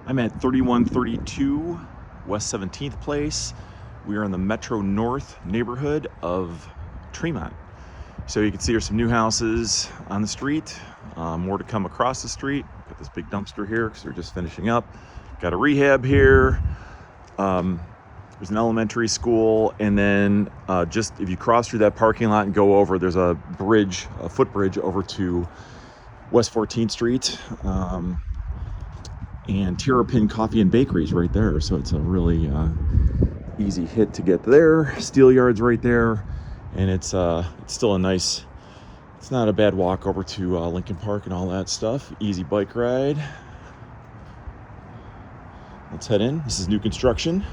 I'm at 3132 West 17th Place. We are in the Metro North neighborhood of Tremont. So you can see there's some new houses on the street, more to come across the street. Got this big dumpster here because they're just finishing up. Got a rehab here. There's an elementary school, and then just if you cross through that parking lot and go over, there's a bridge, a footbridge over to West 14th Street. And Terrapin Coffee and Bakery's right there, so it's a really easy hit to get there. Steelyard's right there, and it's still a nice, it's not a bad walk over to Lincoln Park and all that stuff. Easy bike ride. Let's head in. This is new construction.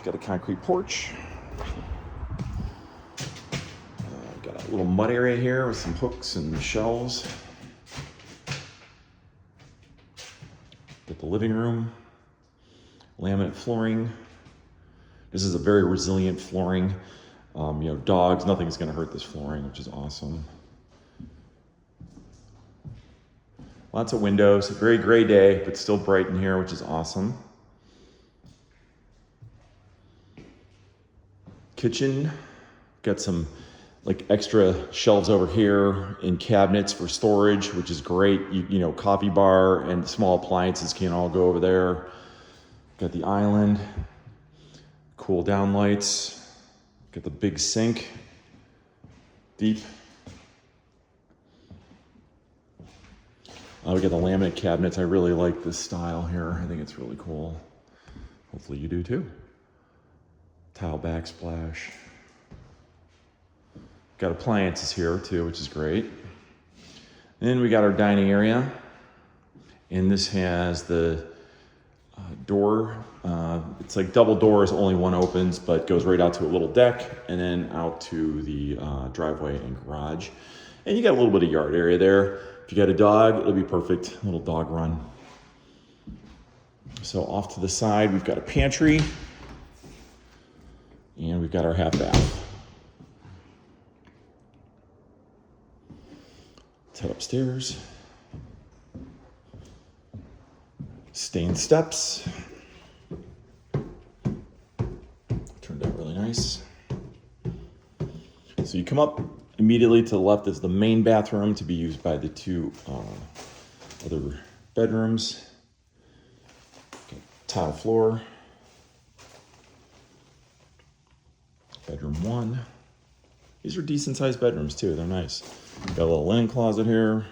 Got a concrete porch. Got a little mud area here with some hooks and shelves. Got the living room, laminate flooring. This is a very resilient flooring. Dogs, nothing's gonna hurt this flooring, which is awesome. Lots of windows, a very gray day, but still bright in here, which is awesome. Kitchen, got some extra shelves over here and cabinets for storage, which is great. Coffee bar and small appliances can all go over there. Got the island, cool down lights. Got the big sink, deep. We got the laminate cabinets. I really like this style here. I think it's really cool. Hopefully you do too. Tile backsplash. Got appliances here too, which is great. And then we got our dining area. And this has the door. It's like double doors, only one opens, but goes right out to a little deck and then out to the driveway and garage. And you got a little bit of yard area there. If you got a dog, it'll be perfect. A little dog run. So off to the side, we've got a pantry. And we've got our half bath. Let's head upstairs. Stained steps. Turned out really nice. So you come up immediately to the left is the main bathroom to be used by the two other bedrooms. Tile floor. Bedroom one. These are decent sized bedrooms too, they're nice. Got a little linen closet here.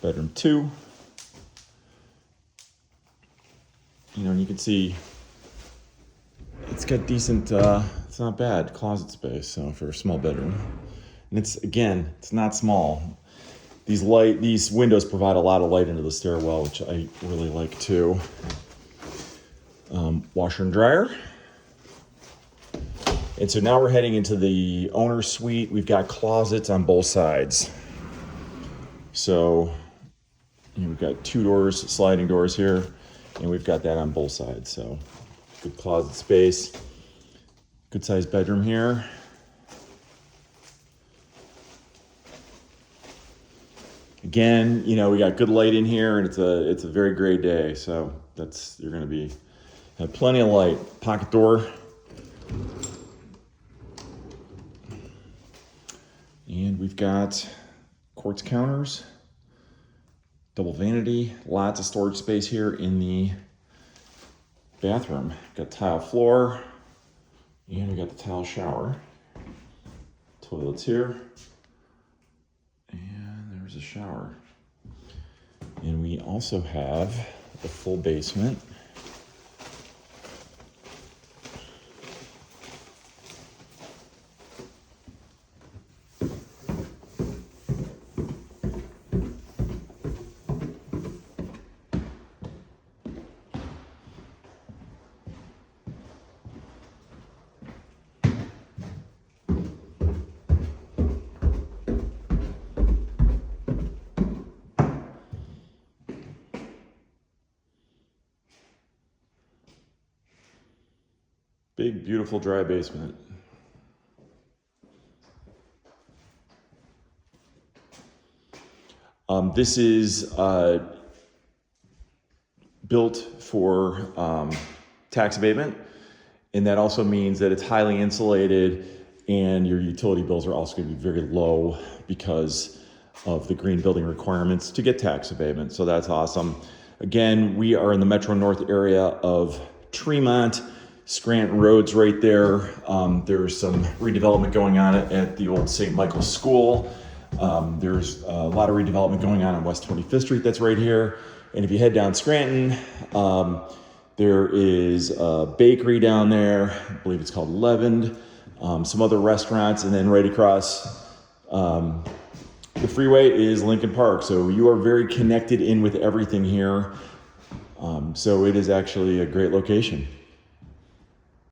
Bedroom two. And you can see it's got decent, it's not bad closet space for a small bedroom. And it's not small. These windows provide a lot of light into the stairwell, which I really like too. Washer and dryer. And so now we're heading into the owner's suite. We've got closets on both sides. So we've got two doors, sliding doors here, and we've got that on both sides. So good closet space, good sized bedroom here. Again, we got good light in here, and it's a very gray day. So you're going to have plenty of light. Pocket door. And we've got quartz counters, double vanity, lots of storage space here in the bathroom. Got tile floor, and we got the tile shower. Toilets here, and there's a shower. And we also have the full basement. Big, beautiful, dry basement. This is built for tax abatement. And that also means that it's highly insulated and your utility bills are also going to be very low because of the green building requirements to get tax abatement. So that's awesome. Again, we are in the Metro North area of Tremont. Scranton Road's right there. There's some redevelopment going on at the old St. Michael's School. There's a lot of redevelopment going on West 25th Street that's right here. And if you head down Scranton, there is a bakery down there. I believe it's called Leavened. Some other restaurants, and then right across the freeway is Lincoln Park. So you are very connected in with everything here. So it is actually a great location.